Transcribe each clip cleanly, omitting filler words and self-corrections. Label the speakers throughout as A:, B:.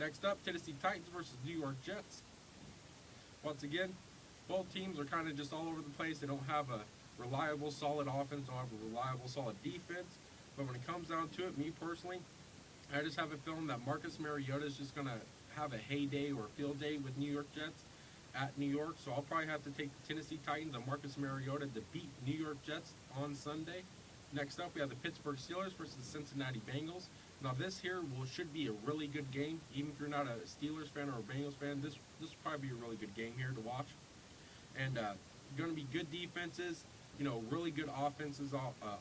A: Next up, Tennessee Titans versus New York Jets. Once again, both teams are kind of just all over the place. They don't have a reliable, solid offense, don't have a reliable, solid defense. But when it comes down to it, me personally, I just have a feeling that Marcus Mariota is just going to have a heyday or field day with New York Jets at New York. So I'll probably have to take the Tennessee Titans and Marcus Mariota to beat New York Jets on Sunday. Next up, we have the Pittsburgh Steelers versus the Cincinnati Bengals. Now this here should be a really good game. Even if you're not a Steelers fan or a Bengals fan, this will probably be a really good game here to watch. And going to be good defenses, really good offenses,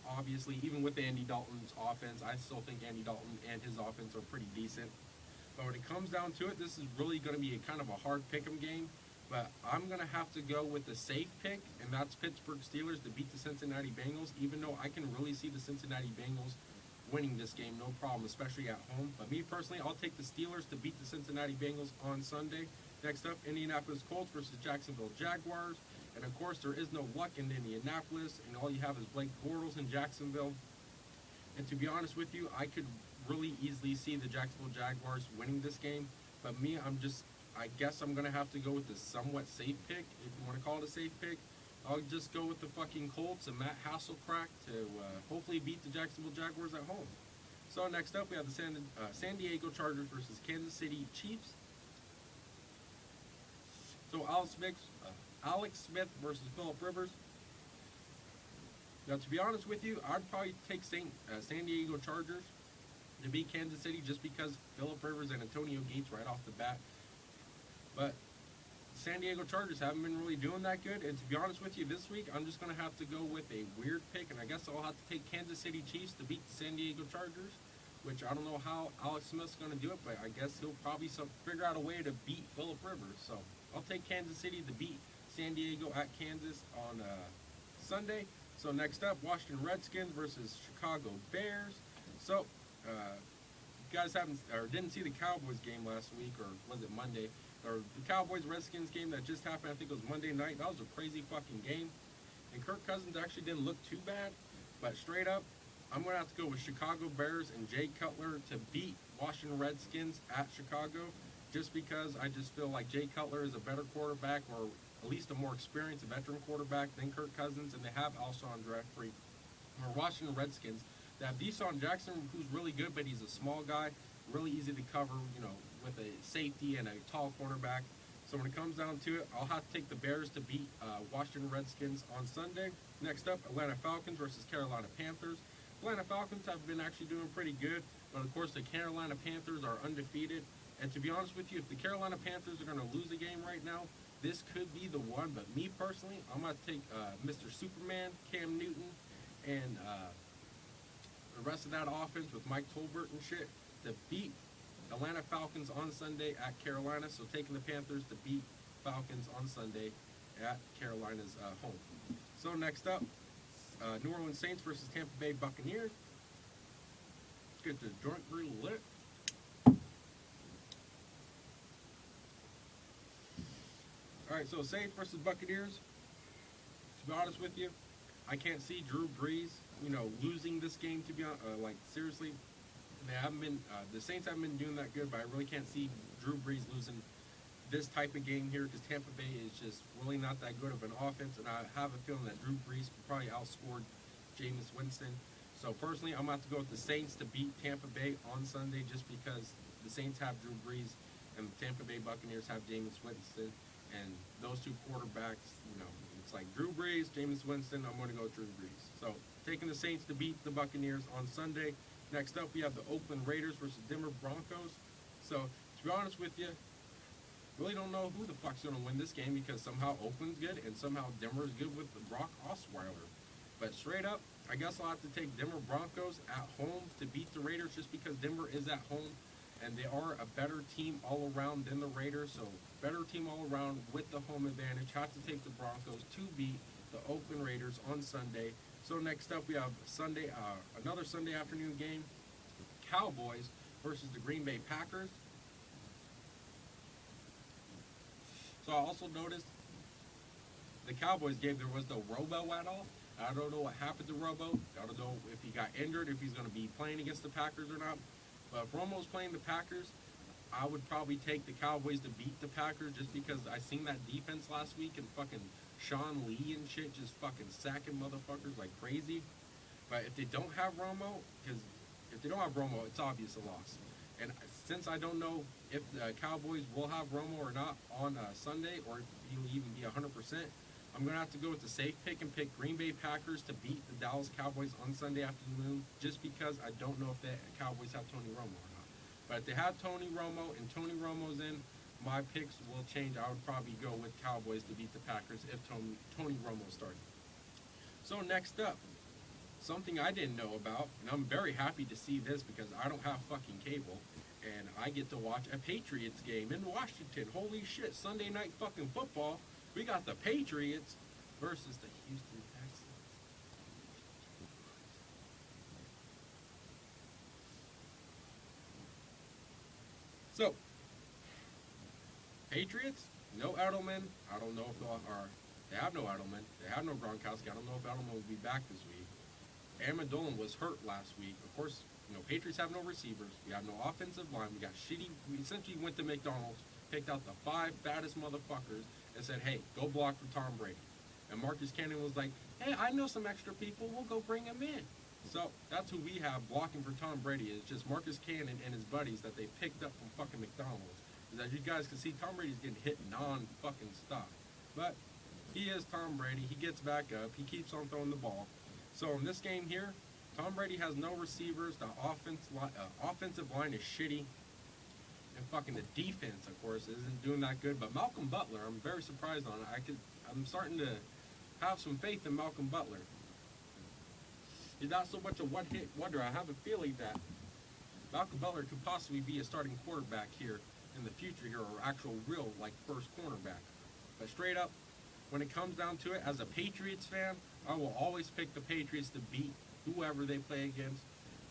A: obviously. Even with Andy Dalton's offense, I still think Andy Dalton and his offense are pretty decent. But when it comes down to it, this is really going to be a kind of a hard pick'em game. But I'm going to have to go with the safe pick, and that's Pittsburgh Steelers to beat the Cincinnati Bengals, even though I can really see the Cincinnati Bengals winning this game, no problem, especially at home. But me personally, I'll take the Steelers to beat the Cincinnati Bengals on Sunday. Next up, Indianapolis Colts versus Jacksonville Jaguars. And of course, there is no luck in Indianapolis, and all you have is Blake Bortles in Jacksonville. And to be honest with you, I could really easily see the Jacksonville Jaguars winning this game. But me, I guess I'm going to have to go with the somewhat safe pick, if you want to call it a safe pick. I'll just go with the fucking Colts and Matt Hasselcrack to hopefully beat the Jacksonville Jaguars at home. So next up, we have the San Diego Chargers versus Kansas City Chiefs. So Alex Smith versus Phillip Rivers. Now, to be honest with you, I'd probably take San Diego Chargers to beat Kansas City just because Phillip Rivers and Antonio Gates right off the bat. But San Diego Chargers haven't been really doing that good. And to be honest with you, this week, I'm just going to have to go with a weird pick. And I guess I'll have to take Kansas City Chiefs to beat the San Diego Chargers, which I don't know how Alex Smith's going to do it, but I guess he'll probably figure out a way to beat Phillip Rivers. So I'll take Kansas City to beat San Diego at Kansas on Sunday. So next up, Washington Redskins versus Chicago Bears. So you guys didn't see the Cowboys game last week, or was it Monday? Or the Cowboys-Redskins game that just happened, I think it was Monday night. That was a crazy fucking game. And Kirk Cousins actually didn't look too bad. But straight up, I'm going to have to go with Chicago Bears and Jay Cutler to beat Washington Redskins at Chicago, just because I just feel like Jay Cutler is a better quarterback, or at least a more experienced veteran quarterback than Kirk Cousins, and they have Alshon Jeffrey. Or Washington Redskins, they have Deshaun Jackson, who's really good, but he's a small guy, really easy to cover, with a safety and a tall cornerback. So when it comes down to it, I'll have to take the Bears to beat Washington Redskins on Sunday. Next up, Atlanta Falcons versus Carolina Panthers. Atlanta Falcons have been actually doing pretty good, but of course the Carolina Panthers are undefeated. And to be honest with you, if the Carolina Panthers are going to lose a game right now, this could be the one. But me personally, I'm going to take Mr. Superman, Cam Newton, and the rest of that offense with Mike Tolbert and shit to beat Atlanta Falcons on Sunday at Carolina. So taking the Panthers to beat Falcons on Sunday at Carolina's home. So next up, New Orleans Saints versus Tampa Bay Buccaneers. Let's get the joint real lit. All right, so Saints versus Buccaneers. To be honest with you, I can't see Drew Brees, losing this game. To be seriously, they haven't been. The Saints haven't been doing that good, but I really can't see Drew Brees losing this type of game here because Tampa Bay is just really not that good of an offense, and I have a feeling that Drew Brees probably outscored Jameis Winston. So personally, I'm going to have to go with the Saints to beat Tampa Bay on Sunday just because the Saints have Drew Brees and the Tampa Bay Buccaneers have Jameis Winston. And those two quarterbacks, it's like Drew Brees, Jameis Winston. I'm going to go with Drew Brees. So taking the Saints to beat the Buccaneers on Sunday. Next up, we have the Oakland Raiders versus Denver Broncos. So to be honest with you, really don't know who the fuck's going to win this game because somehow Oakland's good and somehow Denver's good with the Brock Osweiler. But straight up, I guess I'll have to take Denver Broncos at home to beat the Raiders just because Denver is at home and they are a better team all around than the Raiders. So better team all around with the home advantage. Have to take the Broncos to beat the Oakland Raiders on Sunday. So next up we have another Sunday afternoon game, Cowboys versus the Green Bay Packers. So I also noticed the Cowboys game, there was no Robo at all. I don't know what happened to Robo. I don't know if he got injured, if he's going to be playing against the Packers or not. But if Romo's playing the Packers, I would probably take the Cowboys to beat the Packers just because I seen that defense last week and fucking Sean Lee and shit just fucking sacking motherfuckers like crazy. But if they don't have Romo, because if they don't have Romo, it's obvious a loss. And since I don't know if the Cowboys will have Romo or not on Sunday, or if he'll even be 100%, I'm going to have to go with the safe pick and pick Green Bay Packers to beat the Dallas Cowboys on Sunday afternoon, just because I don't know if the Cowboys have Tony Romo or not. But if they have Tony Romo and Tony Romo's in, my picks will change. I would probably go with Cowboys to beat the Packers if Tony Romo started. So next up, something I didn't know about, and I'm very happy to see this because I don't have fucking cable, and I get to watch a Patriots game in Washington. Holy shit, Sunday night fucking football. We got the Patriots versus the Houston Texans. So, Patriots, no Edelman. I don't know if they have no Edelman. They have no Gronkowski. I don't know if Edelman will be back this week. Amendola was hurt last week. Of course, Patriots have no receivers. We have no offensive line. We got shitty. We essentially went to McDonald's, picked out the 5 baddest motherfuckers, and said, hey, go block for Tom Brady. And Marcus Cannon was like, hey, I know some extra people. We'll go bring them in. So that's who we have blocking for Tom Brady. It's just Marcus Cannon and his buddies that they picked up from fucking McDonald's. As you guys can see, Tom Brady's getting hit non-fucking stop. But he is Tom Brady. He gets back up. He keeps on throwing the ball. So in this game here, Tom Brady has no receivers. The offensive line is shitty. And fucking the defense, of course, isn't doing that good. But Malcolm Butler, I'm very surprised on it. I'm starting to have some faith in Malcolm Butler. He's not so much a one-hit wonder. I have a feeling that Malcolm Butler could possibly be a starting quarterback here in the future here, or actual real, first cornerback. But straight up, when it comes down to it, as a Patriots fan, I will always pick the Patriots to beat whoever they play against.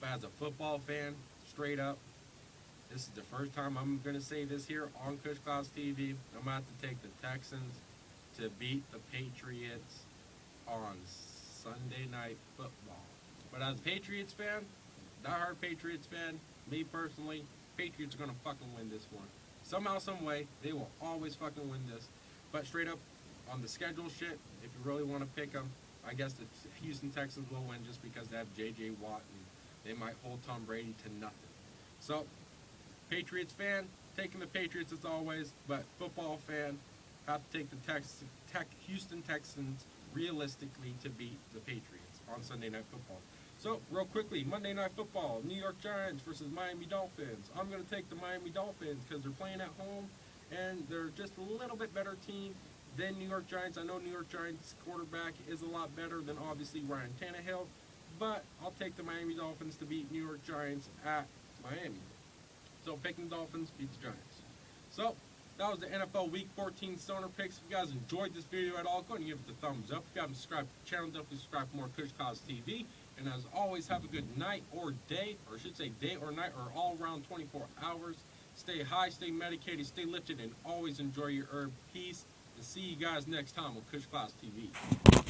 A: But as a football fan, straight up, this is the first time I'm going to say this here on Kush Clouds TV. I'm going to have to take the Texans to beat the Patriots on Sunday Night Football. But as a Patriots fan, diehard Patriots fan, me personally, Patriots are going to fucking win this one. Somehow, some way, they will always fucking win this. But straight up, on the schedule shit, if you really want to pick them, I guess the Houston Texans will win just because they have J.J. Watt and they might hold Tom Brady to nothing. So, Patriots fan, taking the Patriots as always, but football fan, have to take the Houston Texans realistically to beat the Patriots on Sunday Night Football. So, real quickly, Monday Night Football, New York Giants versus Miami Dolphins. I'm going to take the Miami Dolphins because they're playing at home, and they're just a little bit better team than New York Giants. I know New York Giants quarterback is a lot better than, obviously, Ryan Tannehill, but I'll take the Miami Dolphins to beat New York Giants at Miami. So, picking the Dolphins beats the Giants. So, that was the NFL Week 14 Stoner Picks. If you guys enjoyed this video at all, go ahead and give it the thumbs up. If you haven't subscribed to the channel, definitely subscribe for more Kush Clouds TV. And as always, have a good night or day, or I should say day or night, or all around 24 hours. Stay high, stay medicated, stay lifted, and always enjoy your herb. Peace, and see you guys next time on Kush Clouds TV.